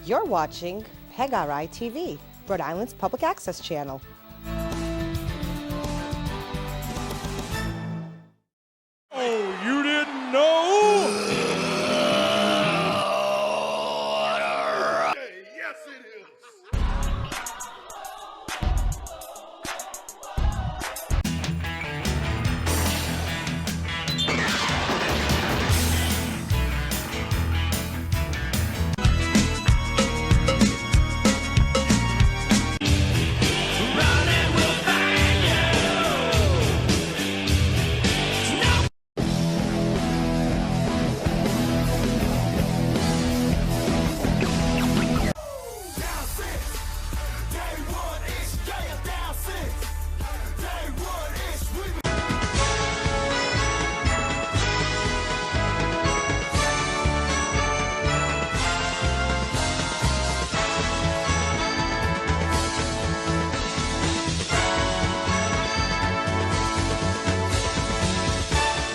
You're watching PEGRI TV, Rhode Island's public access channel. Oh, you didn't know? Yes, it is.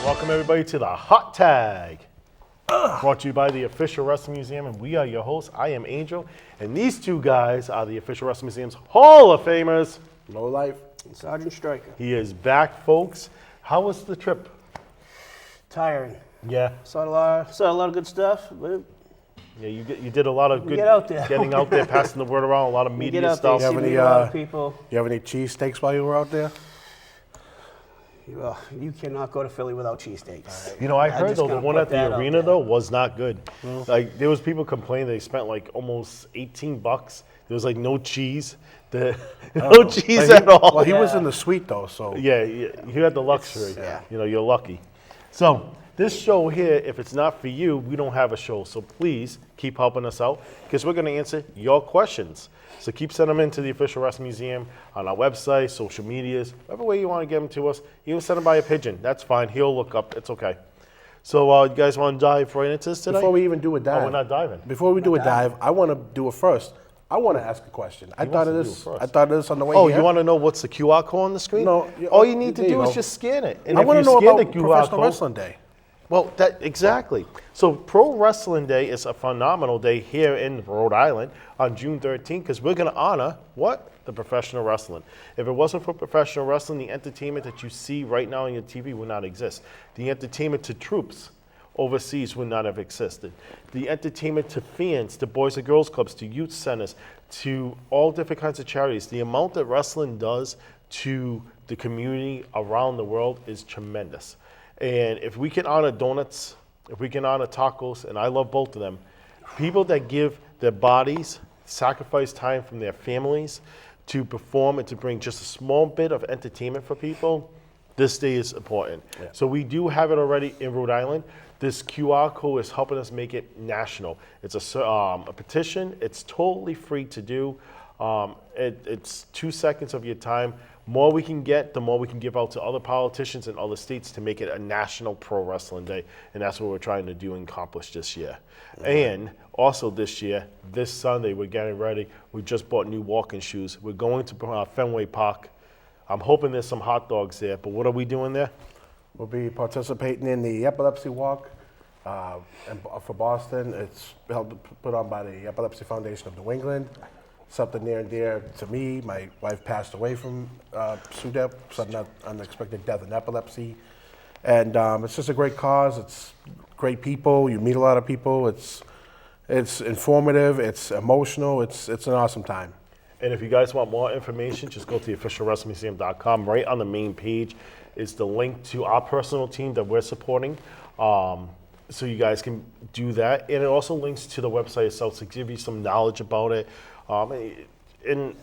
Welcome everybody to the Hot Tag, brought to you by the Official Wrestling Museum, and we are your hosts. I am Angel, and these two guys are the Official Wrestling Museum's Hall of Famers. Low Life and Sergeant Striker. He is back, folks. How was the trip? Tiring. Yeah, Saw a lot of good stuff. But yeah, you did a lot of good get out there. getting out there, passing the word around, a lot of get media out there, stuff. see any, a lot of people. You have any cheesesteaks while you were out there? Well, you cannot go to Philly without cheesesteaks. You know, I I'm heard just though the gonna one put at that the out arena there. though was not good. Like there was people complaining they spent like almost $18. There was like no cheese, no cheese at all. Well, he was in the suite though, so Yeah, you had the luxury. yeah. You know, you're lucky. So this show here, if it's not for you, we don't have a show. So please keep helping us out because we're going to answer your questions. So keep sending them into the Official Wrestling Museum on our website, social medias, whatever way you want to get them to us. Even send them by a pigeon. That's fine. He'll look up. It's okay. So you guys want to dive right into this today? before we even do a dive, Oh, we're not diving. Before we do a dive, I want to do it first. I want to ask a question. I thought of wants to this. do it first. I thought of this on the way Oh, here. you want to know what's the QR code on the screen? No, All you need to there you do is go. just scan it. And I if want you to know scan about the QR Professional code, Wrestling Day. well, exactly. So Pro Wrestling Day is a phenomenal day here in Rhode Island on June 13th because we're going to honor what? The professional wrestling. If it wasn't for professional wrestling, the entertainment that you see right now on your TV would not exist. The entertainment to troops overseas would not have existed. The entertainment to fans, to Boys and Girls Clubs, to youth centers, to all different kinds of charities. The amount that wrestling does to the community around the world is tremendous. And if we can honor donuts, if we can honor tacos, and I love both of them, people that give their bodies, sacrifice time from their families to perform and to bring just a small bit of entertainment for people, this day is important. So we do have it already in Rhode Island. This QR code is helping us make it national. It's a petition. It's totally free to do. It's 2 seconds of your time. More we can get, the more we can give out to other politicians and other states to make it a national pro wrestling day. And that's what we're trying to do and accomplish this year. And also this year, this Sunday, we're getting ready. We just bought new walking shoes. We're going to Fenway Park. I'm hoping there's some hot dogs there, but what are we doing there? We'll be participating in the Epilepsy Walk for Boston. It's put on by the Epilepsy Foundation of New England. Something near and dear to me. My wife passed away from SUDEP, sudden unexpected death in epilepsy. And it's just a great cause. It's great people. You meet a lot of people. It's informative. It's emotional. It's an awesome time. And if you guys want more information, just go to theofficialwrestlingmuseum.com. Right on the main page is the link to our personal team that we're supporting. So you guys can do that. And it also links to the website itself to give you some knowledge about it. And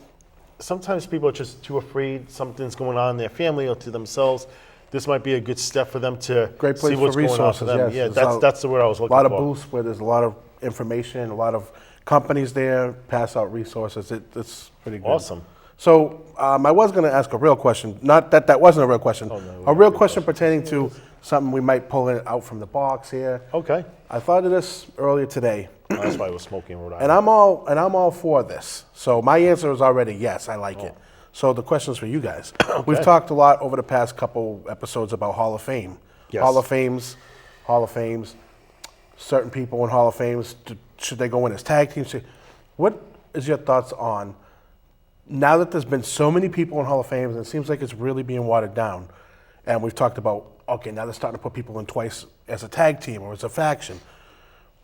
sometimes people are just too afraid something's going on in their family or to themselves. This might be a good step for them to Great place see what's for going on resources. for them. Yes. Yeah, that's the word I was A looking lot of for. booths where there's a lot of information, a lot of companies there pass out resources. It's pretty good. Awesome. So I was going to ask a real question. Not that that wasn't a real question. A real question pertaining to something we might pull it out from the box here. Okay. I thought of this earlier today, That's why I was smoking in Rhode Island. and I'm all for this. So my answer is already yes. I like it. So the question's for you guys. We've talked a lot over the past couple episodes about Hall of Fame. Yes. Hall of Fames. Certain people in Hall of Fames, should they go in as tag teams? What is your thoughts on, now that there's been so many people in Hall of Fame, and it seems like it's really being watered down, and we've talked about, okay, now they're starting to put people in twice as a tag team or as a faction.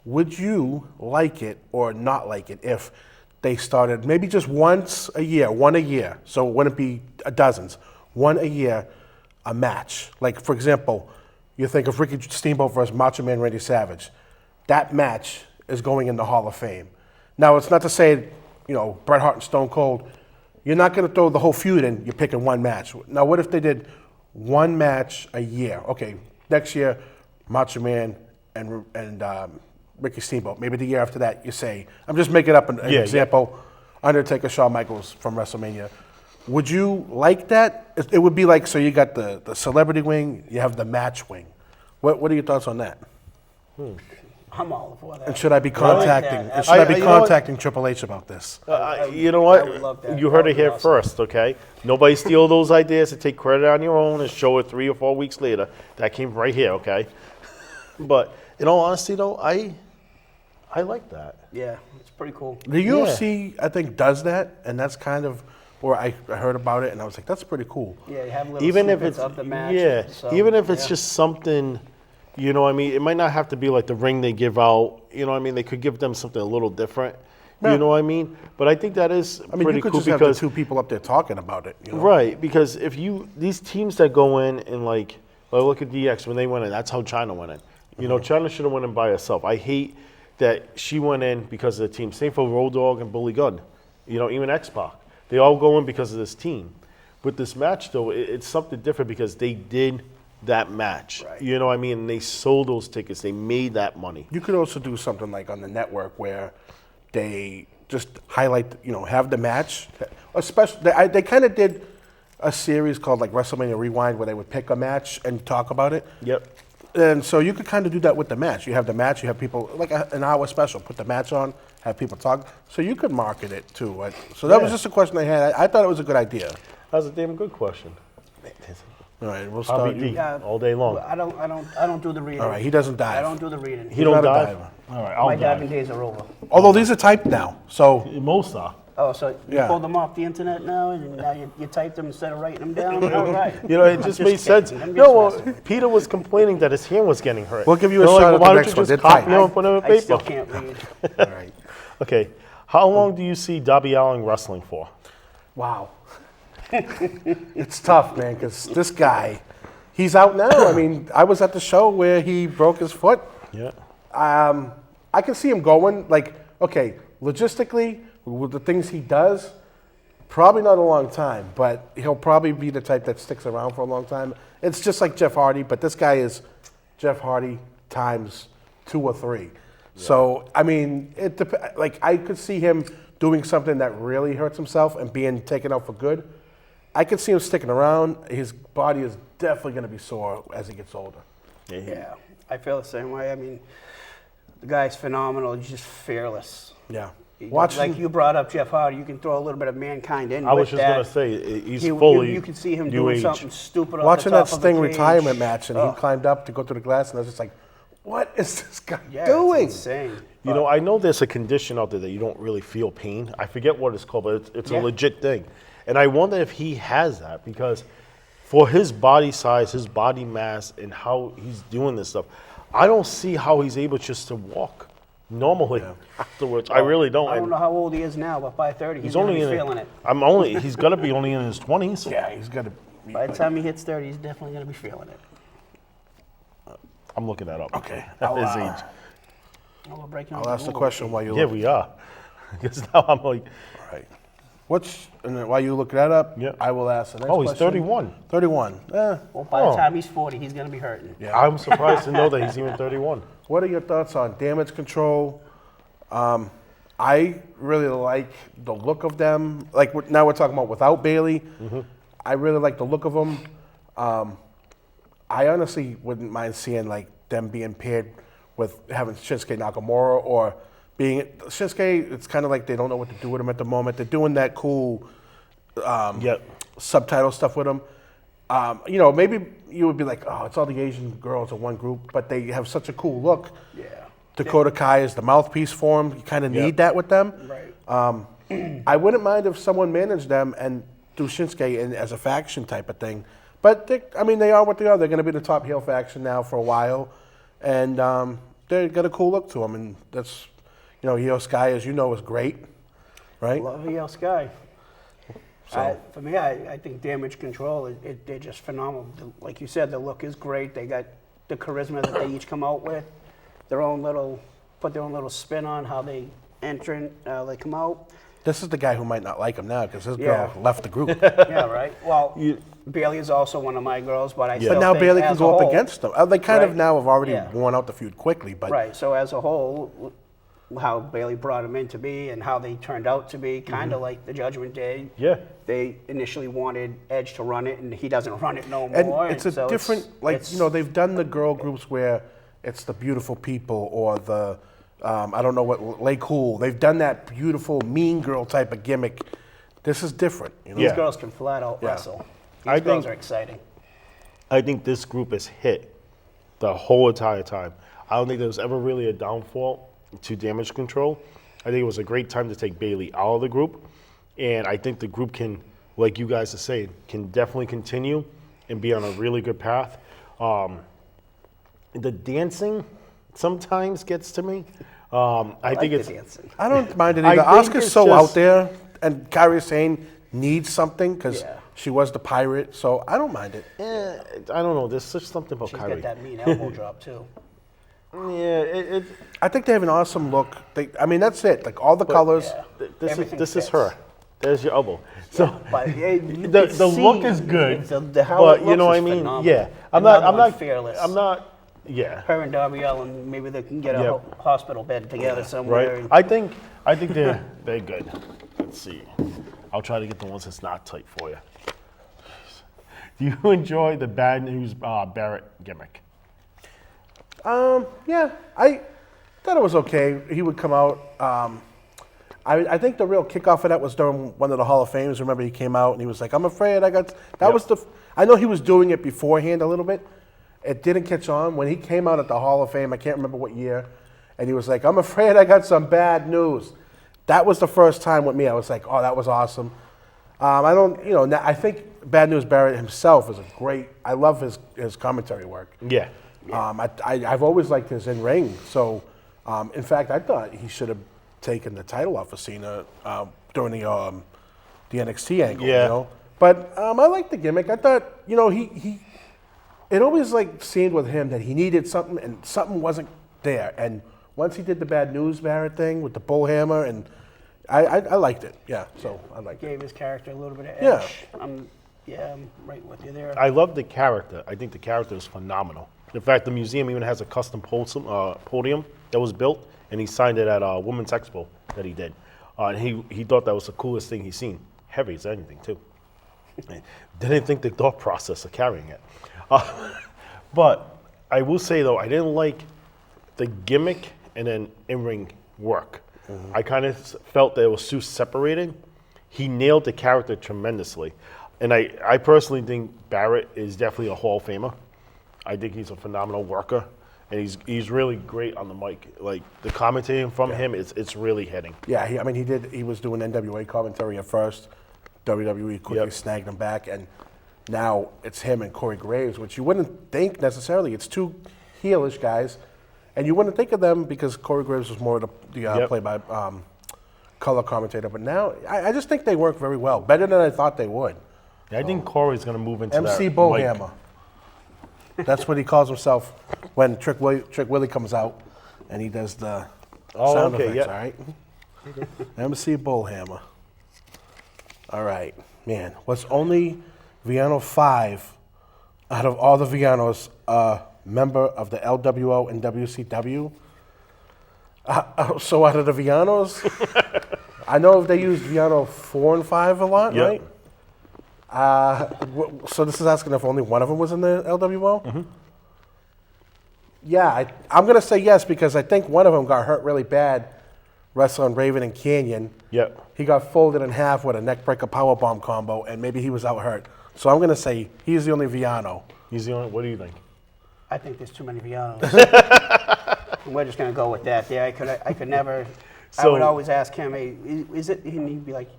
Would you like it or not like it if they started maybe just once a year, one a year, so it wouldn't be dozens, one a year, a match? Like, for example, you think of Ricky Steamboat versus Macho Man Randy Savage. That match is going in the Hall of Fame. Now, it's not to say, Bret Hart and Stone Cold, you're not going to throw the whole feud in, you're picking one match. Now, what if they did one match a year? Okay, next year, Macho Man and Ricky Steamboat. Maybe the year after that, you say, I'm just making up an example, Undertaker, Shawn Michaels from WrestleMania. Would you like that? It would be like, so you got the celebrity wing, you have the match wing. What are your thoughts on that? I'm all for that. And should I be contacting? that. And should I be you know what? contacting Triple H about this? You know I would love what? that. You heard That it would be here awesome. first, okay? Nobody steal those ideas and take credit on your own and show it 3 or 4 weeks later. That came right here, okay? But in all honesty, though, I like that. Yeah, it's pretty cool. The UFC, I think, does that, and that's kind of where I heard about it, and I was like, that's pretty cool. Yeah, you have little Even if snippets it's of the match. yeah, so, even if it's yeah. just something, you know what I mean? It might not have to be like the ring they give out, you know what I mean? They could give them something a little different, Yeah. you know what I mean? But I think that is I mean, pretty you could cool just have the because two people up there talking about it. right, because if these teams that go in and like look at DX when they went in, that's how China went in. You know, China should have went in by herself. I hate that she went in because of the team. Same for Road Dogg and Bully Gunn. You know, even X-Pac. They all go in because of this team. With this match, though, it's something different because they did that match. Right. You know what I mean? And they sold those tickets. They made that money. You could also do something like on the network where they just highlight, have the match. Especially, they kind of did a series called like WrestleMania Rewind where they would pick a match and talk about it. Yep. And so you could kind of do that with the match. You have the match, you have people, like an hour special, put the match on, have people talk. So you could market it too. Right? So that was Yeah. just a question I had. I thought it was a good idea. That's a damn good question. All right, we'll I'll start be you. deep Yeah, all day long. Well, I don't do the reading. All right, he doesn't dive. I don't do the reading. He don't not a dive? diver. All right, I'll My dive. diving days are over. Although these are typed now, so Most are. Oh, so you Yeah. pulled them off the internet now, and now you type them instead of writing them down? All right. You know, it I'm just made kidding. sense. I'm No, just messing. Peter was complaining that his hand was getting hurt. We'll give you a They're shot like, at why the don't next you one. just They're copy tight. them and put them in I still paper? can't read. all right. Okay, how long do you see Darby Allin wrestling for? Wow. It's tough, man, because this guy, he's out now. I mean, I was at the show where he broke his foot. Yeah. I can see him going, like, okay, logistically, with the things he does, probably not a long time, but he'll probably be the type that sticks around for a long time. It's just like Jeff Hardy, but this guy is Jeff Hardy times 2 or 3. So, I mean, like, I could see him doing something that really hurts himself and being taken out for good. I could see him sticking around. His body is definitely going to be sore as he gets older. Yeah, I feel the same way. I mean, the guy's phenomenal. He's just fearless. Yeah. Like you brought up Jeff Hardy, you can throw a little bit of mankind in I was with just that. going to say, he's You fully can see him new doing age. something stupid off Watching the that top of Sting a cage. retirement match, and Oh, he climbed up to go through the glass, and I was just like, what is this guy yeah, doing? It's insane. You know, I know there's a condition out there that you don't really feel pain. I forget what it's called, but it's Yeah. a legit thing. And I wonder if he has that because for his body size, his body mass, and how he's doing this stuff, I don't see how he's able just to walk normally afterwards. I really don't. I don't know how old he is now, but by 30, he's He's going to only be in feeling it. He's got to be only in his 20s. Yeah, he's got to. By the time he hits 30, he's definitely going to be feeling it. I'm looking that up. Okay. At his age. Oh, we're breaking I'll on ask the Google. question while you Yeah, look. we are. Because now I'm like, Right. And then while you look that up, Yeah. I will ask the next oh, he's question. 31. 31. Well, by Oh. the time he's 40, he's going to be hurting. I'm surprised to know that he's even 31. What are your thoughts on Damage Control? I really like the look of them. Like now we're talking about without Bailey. I really like the look of them. I honestly wouldn't mind seeing like them being paired with having Shinsuke Nakamura or being Shinsuke. It's kind of like they don't know what to do with him at the moment. They're doing that cool Yep. subtitle stuff with them. You know, maybe you would be like, oh, it's all the Asian girls in one group, but they have such a cool look. Yeah. Dakota Kai is the mouthpiece for him. You kind of need that with them. Right. I wouldn't mind if someone managed them and do Shinsuke as a faction type of thing. But they are what they are. They're going to be the top heel faction now for a while, and they got a cool look to them. And that's, Io Sky, as you know, is great, right? Love Io Sky. So- For me, I think Damage Control, they're just phenomenal. Like you said, the look is great. They got the charisma that they each come out with. Put their own little spin on how they they come out. This is the guy who might not like him now because his Yeah. girl left the group. Yeah, right. Well, Bailey is also one of my girls, but I still But now think Bailey can as go a up whole- against them. They kind of Right. now have already Yeah. worn out the feud quickly. But Right. So as a whole, how Bailey brought him in to be and how they turned out to be, kind of like the Judgment Day. Yeah. They initially wanted Edge to run it, and he doesn't run it no and more. it's a so different, they've done the girl groups where it's the beautiful people or the, I don't know what, Lay Cool. They've done that beautiful mean girl type of gimmick. This is different. These Yeah. girls can flat out Yeah. wrestle. I These girls think- are exciting. I think this group is hit the whole entire time. I don't think there was ever really a downfall to Damage Control. I think it was a great time to take Bailey out of the group. And I think the group can, like you guys are saying, can definitely continue and be on a really good path. The dancing sometimes gets to me. I Like think the it's dancing. I don't mind it I either. think Oscar's it's so just- out there, and Kairi Sane needs something because Yeah. she was the pirate, so I don't mind it. I don't know. There's just something about She's Kyrie. got that mean elbow drop too. Yeah, I think they have an awesome look. That's it. Like all the colors. Yeah. this Everything is fits. her. There's your elbow. So But yeah, you the can look see is good, how but it you know what looks I is mean. phenomenal. Yeah, I'm Another not. one, Fearless. I'm not. Yeah, Her and Darby Allin, maybe they can get a Yep. hospital bed together somewhere. right. and- I think they're good. Let's see. I'll try to get the ones that's not tight for you. Do you enjoy the Bad News Barrett gimmick? Yeah, I thought it was okay. He would come out. I think the real kickoff of that was during one of the Hall of Fames. Remember, he came out and he was like, "I'm afraid I got." That Yep. was the. I know he was doing it beforehand a little bit. It didn't catch on when he came out at the Hall of Fame. I can't remember what year, and he was like, "I'm afraid I got some bad news." That was the first time with me. I was like, "Oh, that was awesome." I don't, I think Bad News Barrett himself is a great. I love his commentary work. Yeah. I've always liked his in ring. So, in fact, I thought he should have taken the title off of Cena during the NXT angle. Yeah. But I like the gimmick. I thought he it always seemed with him that he needed something and something wasn't there. And once he did the Bad News Barrett thing with the bull hammer, and I liked it. Yeah. So I liked it. Gave his character a little bit of Yeah. edge. I'm right with you there. I love the character. I think the character is phenomenal. In fact, the museum even has a custom podium that was built, and he signed it at a Women's Expo that he did. And he thought that was the coolest thing he's seen. Heavy as anything, too. Didn't think the thought process of carrying it. But I will say, though, I didn't like the gimmick and then in-ring work. I kind of felt that it was too separated. He nailed the character tremendously. And I personally think Barrett is definitely a Hall of Famer. I think he's a phenomenal worker, and he's really great on the mic. Like the commentating from him, it's really hitting. Yeah, he was doing NWA commentary at first. WWE quickly Yep. snagged him back, and now it's him and Corey Graves, which you wouldn't think necessarily. It's two heelish guys, and you wouldn't think of them because Corey Graves was more the Yep. play-by color commentator. But now I just think they work very well, better than I thought they would. I think Corey's going to move into MC that Bullhammer. That's what he calls himself when Trick Willie comes out, and he does the sound okay, effects. yeah. All right, MC Bullhammer. All right, man. Was only Viano 5 out of all the Vianos a member of the LWO and WCW? So out of the Vianos, I know they used Viano 4 and 5 a lot, Yep. right? So this is asking if only one of them was in the LWO? Mm-hmm. Yeah, I'm going to say yes because I think one of them got hurt really bad wrestling Raven and Canyon. Yep. He got folded in half with a neckbreaker powerbomb combo, and maybe he was out hurt. So I'm going to say he's the only Viano. He's the only. What do you think? I think there's too many Vianos. we're just gonna go with that. Yeah, I could never. I So- would always ask him, hey, is it? And he'd be like,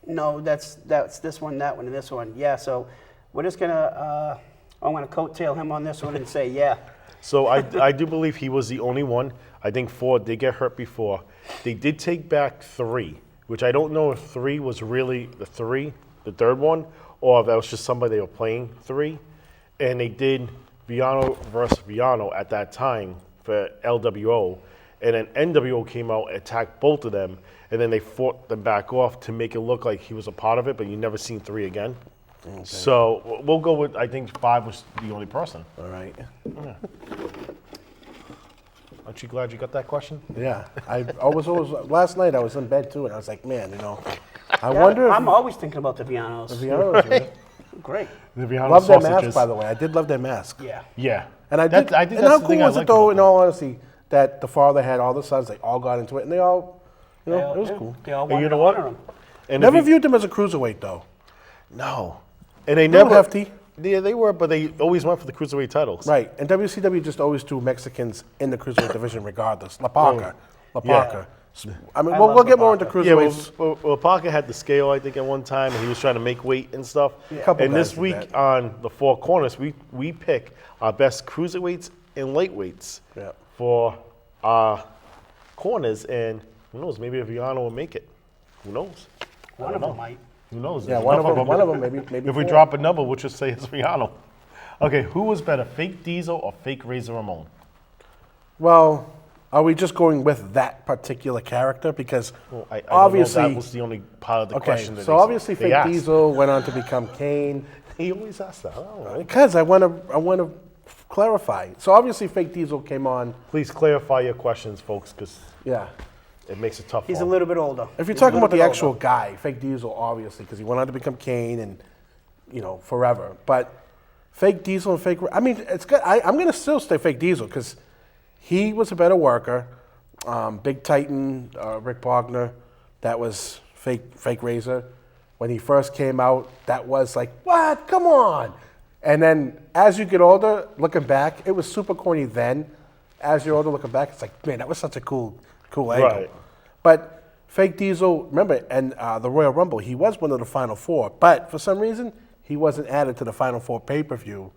no, that's this one, that one, and this one. Yeah, so we're just gonna. I'm gonna coattail him on this one and say, yeah. So I do believe he was the only one. I think 4 did get hurt before. They did take back 3, which I don't know if 3 was really the third one, or if that was just somebody they were playing 3. And they did Viano versus Viano at that time for LWO. And then NWO came out, attacked both of them, and then they fought them back off to make it look like he was a part of it, but you never seen 3 again. Okay. So we'll go with, I think 5 was the only person. All right. Aren't you glad you got that question? Yeah. I was always, last night I was in bed too, and I was like, man, I wonder if I'm always thinking about the Vianos. Vianos, man. Great. The Viano Love their sausages. mask, by the way. I did love their mask. Yeah. Yeah. And I That- did. I think and that's how the cool thing I was it like though, about in them. all honesty, that the father had all the sons, they all got into it, and they all, it was cool. They all And wanted you know to what? honor him. And Never if you- viewed them as a cruiserweight though. No. And they Little never. hefty. Yeah, they were, but they always went for the cruiserweight titles. Right, and WCW just always threw Mexicans in the cruiserweight division regardless. La Parca. I mean, I we'll love get La more into Parca. Yeah, cruiserweights. well, Parker had the scale, I think, at one time, and he was trying to make weight and stuff. Couple And guys this did week that. on the Four Corners, we pick our best cruiserweights and lightweights Yeah. for our corners, and who knows, maybe Viano will make it. Who knows? One of them might. Who knows? Yeah, There's one of enough them. One of them, maybe. If we 4. drop a number, we'll just say it's Viano. Okay, who was better, fake Diesel or fake Razor Ramon? Well, are we just going with that particular character? Because Well, I obviously, don't know if that was the only part of the okay. question. That So they- obviously, they Fake asked. Diesel went on to become Kane. He always asks that. I don't know. Because I want to clarify. So obviously, Fake Diesel came on. Please clarify your questions, folks, because Yeah. it makes it tough. He's for a him. little bit older. If you're He's a talking little about the bit actual older. guy, Fake Diesel, obviously, because he went on to become Kane and, forever. But Fake Diesel and Fake, I mean, it's good. I'm going to still stay Fake Diesel because he was a better worker. Big Titan, Rick Bogner, that was Fake Razor. When he first came out, that was like, what? Come on. And then as you get older, looking back, it was super corny then. As you're older, looking back, it's like, man, that was such a cool angle. Right. But Fake Diesel, remember, and the Royal Rumble, he was one of the Final 4. But for some reason, he wasn't added to the Final 4 pay-per-view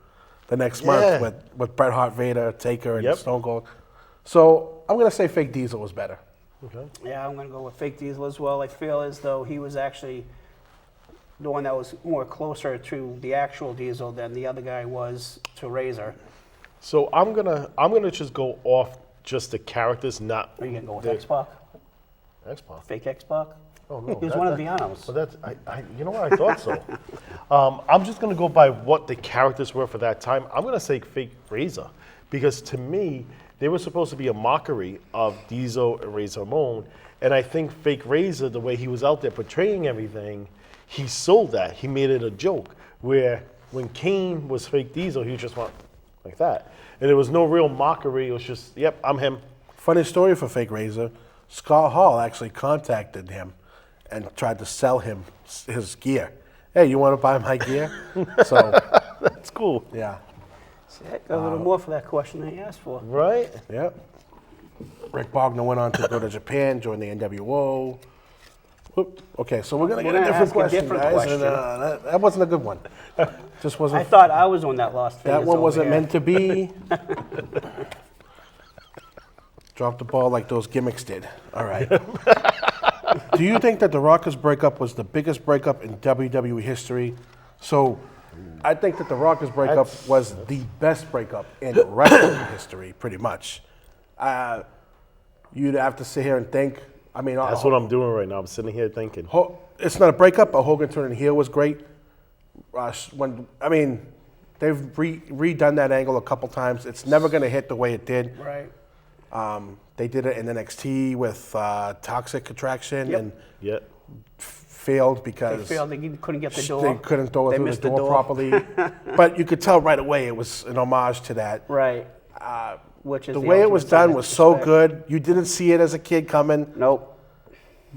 the next Yeah. month with Bret Hart, Vader, Taker, and Yep. Stone Cold. So I'm going to say Fake Diesel was better. Yeah, I'm going to go with Fake Diesel as well. I feel as though he was actually the one that was more closer to the actual Diesel than the other guy was to Razor. So I'm gonna just go off just the characters, not. Are you going to go with the X-Pac? X-Pac. Fake X-Pac? Oh no, He was that- one of that- Viano's. But that's you know what I thought so. I'm just gonna go by what the characters were for that time. I'm gonna say fake Razor because to me they were supposed to be a mockery of Diesel and Razor Ramon, and I think fake Razor, the way he was out there portraying everything, he sold that. He made it a joke. Where when Kane was fake Diesel, he just went like that, and there was no real mockery. It was just, yep, I'm him. Funny story for Fake Razor. Scott Hall actually contacted him and tried to sell him his gear. Hey, you want to buy my gear? So, That's cool, yeah. See, I got a little more for that question than he asked for. right? Yep. Rick Bogner went on to go to Japan, join the NWO. Whoop. Okay, so we're going to We're get a gonna different ask a question, different guys. question. And, that wasn't a good one. Just I wasn't. thought I was on that lost That fingers one over wasn't here. meant to be. Drop the ball like those gimmicks did. All right. Do you think that the Rockers breakup was the biggest breakup in WWE history? So, I think that the Rockers breakup was the best breakup in wrestling history, pretty much. You'd have to sit here and think. I mean, That's what I'm doing right now. I'm sitting here thinking. It's not a breakup, but Hogan turning heel was great. They've redone that angle a couple times. It's never going to hit the way it did. Right. They did it in NXT with Toxic Attraction Yep. and Yeah. failed They because failed. They couldn't get the door. they couldn't throw it They through the missed the door, door. properly. But you could tell right away it was an homage to that. Right. Which is The way it was ultimate done sign of was so respect. good. You didn't see it as a kid coming. Nope.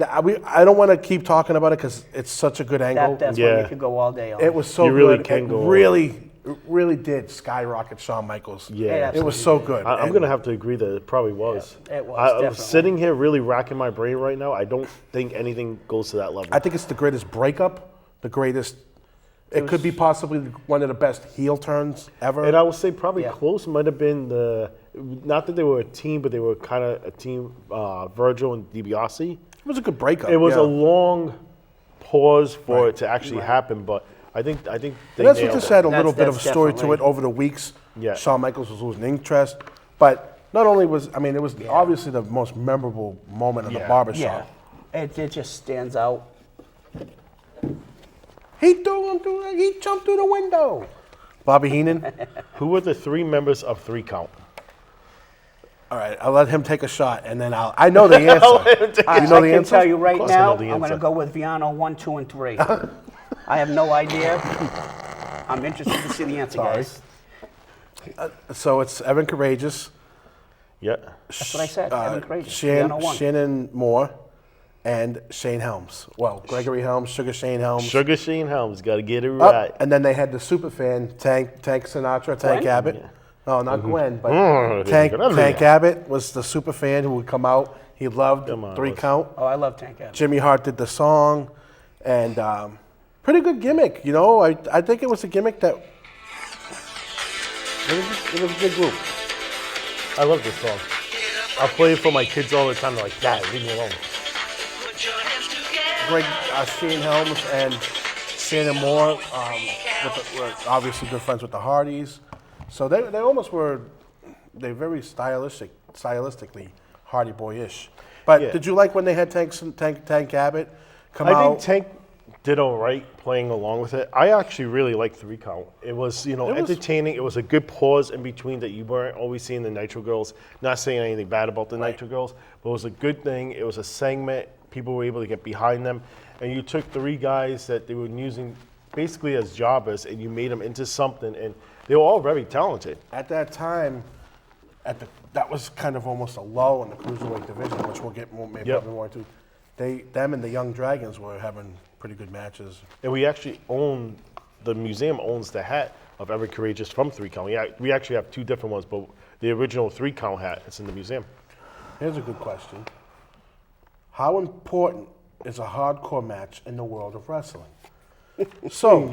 I don't want to keep talking about it because it's such a good angle. That's Yeah. when you could go all day on. It was so You good. really can it go- really it really did skyrocket Shawn Michaels. Yeah. It was so good. I'm And going to have to agree that it probably was. Yeah, it was, I'm definitely. sitting here really racking my brain right now. I don't think anything goes to that level. I think it's the greatest breakup, the greatest. It could be possibly one of the best heel turns ever. And I would say probably Yeah. close might have been not that they were a team, but they were kind of a team, Virgil and DiBiase. It was a good breakup. It was yeah. a long pause for Right. it to actually happen, but I think they And that's what nailed this it. had a little bit of a That's story to definitely- it over the weeks. Yeah. Shawn Michaels was losing interest, but not only was it was obviously the most memorable moment in the Yeah. barbershop. Yeah, it just stands out. He jumped through the window. Bobby Heenan. Who were the 3 members of 3 Count? All right, I'll let him take a shot, and then I know the answer. I You know the can answer? tell you right course I now, know I'm the going to answer. go with Viano 1, 2, and 3. I have no idea. I'm interested to see the answer, Sorry. guys. So it's Evan Courageous, Yeah. That's what I said. Evan Courageous. Shan- Viano 1. Shannon Moore, and Shane Helms. Well, Gregory Helms, Sugar Shane Helms. Sugar Shane Helms, got to get it Oh, right. and then they had the super fan, Tank Sinatra, Tank Gwen? Abbott. No, not Gwen, but Mm, Tank yeah. Abbott was the super fan who would come out. He loved Come on, 3 let's- count. Oh, I love Tank Abbott. Jimmy Hart did the song, and pretty good gimmick. You know, I think it was a gimmick that it was a good group. I love this song. I'll play it for my kids all the time. They're like, Dad, leave me alone. Greg Shane Helms and Shannon Moore were obviously good friends with the Hardys, so they almost were. They're very stylistically Hardy Boyish. But Yeah. did you like when they had Tank Abbott come I out? think Tank did all right playing along with it. I actually really liked 3 Count. It was, It was- entertaining. It was a good pause in between that you weren't always seeing the Nitro Girls. Not saying anything bad about the Nitro Girls, but it was a good thing. It was a segment. People were able to get behind them. And you took 3 guys that they were using basically as jobbers and you made them into something. And they were all very talented. At that time, that was kind of almost a lull in the cruiserweight division, which we'll get maybe Yep. probably more into. Them and the Young Dragons were having pretty good matches. And we actually own, the museum owns the hat of Evan Courageous from 3 Count. We actually have 2 different ones, but the original 3 Count hat is in the museum. Here's a good question. How important is a hardcore match in the world of wrestling? So,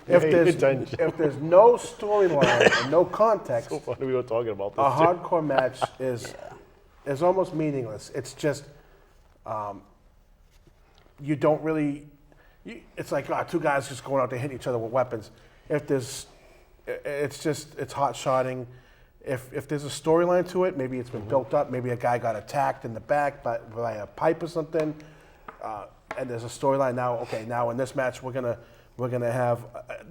if there's no storyline and no context, What are we talking about a this? too? hardcore match is almost meaningless. It's just you don't really. It's like 2 guys just going out to hit each other with weapons. If there's, it's hot shotting. If there's a storyline to it, maybe it's been built up. Maybe a guy got attacked in the back by a pipe or something, and there's a storyline now. Okay, now in this match we're gonna have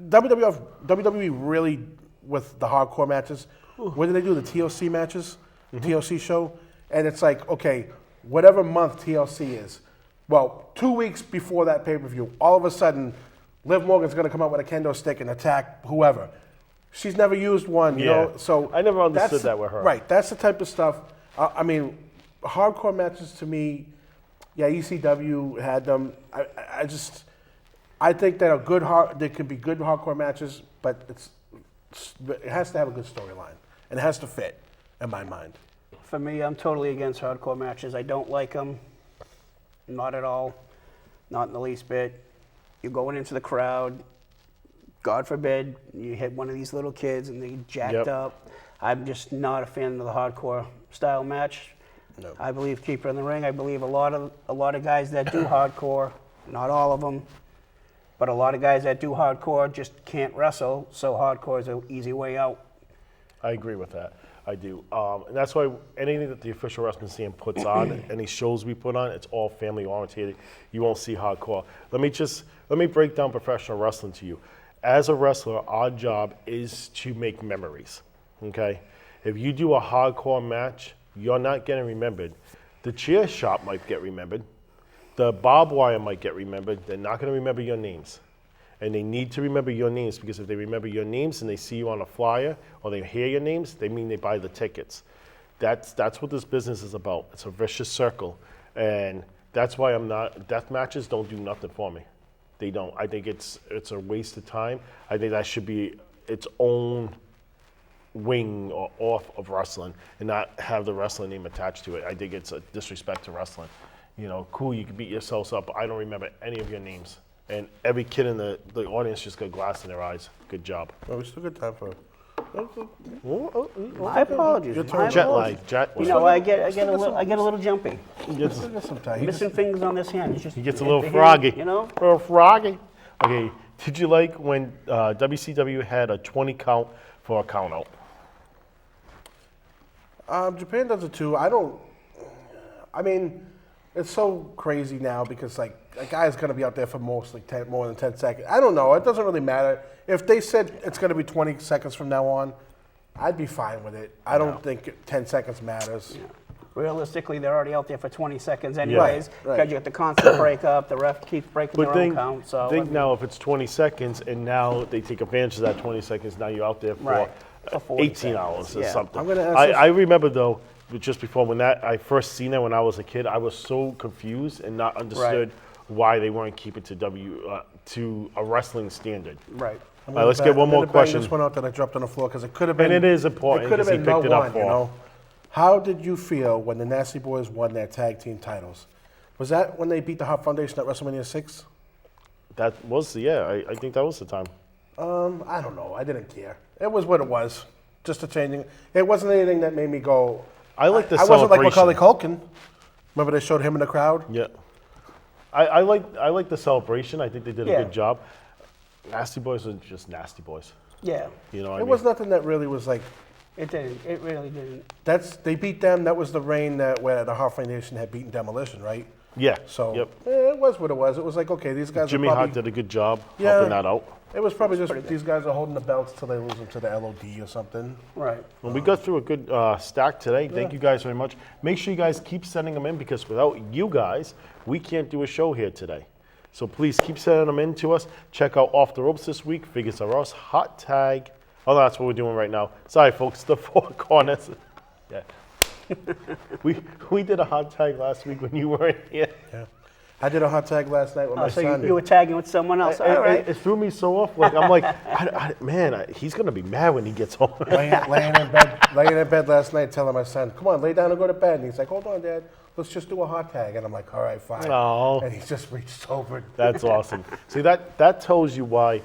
WWE really with the hardcore matches. When do they do the TLC matches? TLC show, and it's like okay, whatever month TLC is. Well, 2 weeks before that pay-per-view, all of a sudden, Liv Morgan's going to come out with a kendo stick and attack whoever. She's never used one, you Yeah. know. So I never understood that's that with her. Right, that's the type of stuff. I mean, hardcore matches to me, yeah, ECW had them. I think that there could be good hardcore matches, but it has to have a good storyline and it has to fit, in my mind. For me, I'm totally against hardcore matches. I don't like them. Not at all. Not in the least bit. You're going into the crowd. God forbid you hit one of these little kids and they get jacked Yep. up. I'm just not a fan of the hardcore style match. No. I believe keep it in the ring. I believe a lot of guys that do hardcore, not all of them, but a lot of guys that do hardcore just can't wrestle. So hardcore is an easy way out. I agree with that. I do. And that's why anything that the official wrestling museum puts on, any shows we put on, it's all family oriented. You won't see hardcore. Let me break down professional wrestling to you. As a wrestler, our job is to make memories. Okay? If you do a hardcore match, you're not getting remembered. The chair shot might get remembered. The barbed wire might get remembered. They're not going to remember your names. And they need to remember your names because if they remember your names and they see you on a flyer or they hear your names, they mean they buy the tickets. That's what this business is about. It's a vicious circle. And that's why death matches don't do nothing for me. They don't. I think it's a waste of time. I think that should be its own wing or off of wrestling and not have the wrestling name attached to it. I think it's a disrespect to wrestling. You know, cool, you can beat yourselves up, but I don't remember any of your names. And every kid in the audience just got glass in their eyes. Good job. Well, we still got time for. My apologies. Your My turn. Jet apologies. lag. Jet. You know, I get a little jumpy. gets, Still got some time. He Missing fingers on this hand. It's just, he gets a the little hand, froggy. You know? A little froggy. Okay, did you like when WCW had a 20 count for a count out? Japan does it too. I mean, it's so crazy now because like a guy's gonna be out there for more than 10 seconds. I don't know. It doesn't really matter. If they said it's gonna be 20 seconds from now on, I'd be fine with it. I don't think 10 seconds matters. Realistically, they're already out there for 20 seconds anyways. Right. Because you got the constant breakup. The ref keeps breaking But their own think, count. So think now if it's 20 seconds and now they take advantage of that 20 seconds, now you're out there for Right. For 40 18 seconds, hours or yeah. something. I'm gonna ask I, this- I remember though, just before when I first seen it when I was a kid, I was so confused and not understood why they weren't keeping to a wrestling standard. Right. I'm All right, let's gonna get one I'm more gonna bang question. This one out that I dropped on the floor because it could have been. And it is important It could have 'cause he been no picked it up one. for You him. know. How did you feel when the Nasty Boys won their tag team titles? Was that when they beat the Hart Foundation at WrestleMania 6? That was I think that was the time. I don't know. I didn't care. It was what it was. Just a changing. It wasn't anything that made me go. I like the I wasn't like celebration. Macaulay Culkin. Remember they showed him in the crowd? Yeah. I like the celebration. I think they did a Yeah. good job. Nasty Boys are just Nasty Boys. Yeah. You know what I It mean? was nothing that really was like. It didn't. It really didn't. They beat them. That was the reign where the Hart Foundation had beaten Demolition, right? Yeah. So Yep. it was what it was. It was like, okay, these guys Jimmy are Hart probably, did a good job Yeah. helping that out. It was probably just these guys are holding the belts till they lose them to the LOD or something. Right. Well, we got through a good stack today. Thank you guys very much. Make sure you guys keep sending them in because without you guys, we can't do a show here today. So please keep sending them in to us. Check out Off the Ropes this week. Figures Are Us. Hot Tag. Oh, that's what we're doing right now. Sorry, folks. The Four Corners. Yeah. we did a hot tag last week when you weren't here. Yeah. I did a hot tag last night with my So son. you were tagging with someone else. All right. It threw me so off. Like I'm like, man, he's gonna be mad when he gets home. laying in bed last night telling my son, come on, lay down and go to bed. And he's like, hold on, Dad, let's just do a hot tag. And I'm like, all right, fine. Oh. And he just reached over. That's awesome. See, that tells you why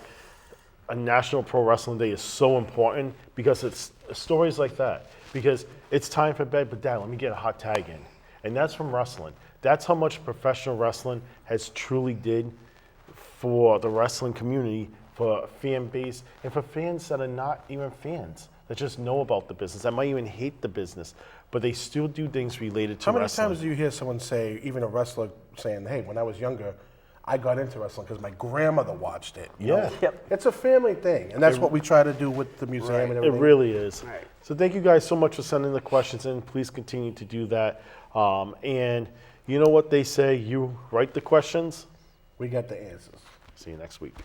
a National Pro Wrestling Day is so important because it's stories like that. Because it's time for bed, but Dad, let me get a hot tag in. And that's from wrestling. That's how much professional wrestling has truly did for the wrestling community, for fan base, and for fans that are not even fans, that just know about the business, that might even hate the business, but they still do things related to How many wrestling. times do you hear someone say, even a wrestler saying, hey, when I was younger, I got into wrestling because my grandmother watched it. you know? Yeah. Yep. It's a family thing, and that's what we try to do with the museum and It everything. really is. Right. So thank you guys so much for sending the questions in. Please continue to do that. And you know what they say, you write the questions. We got the answers. See you next week.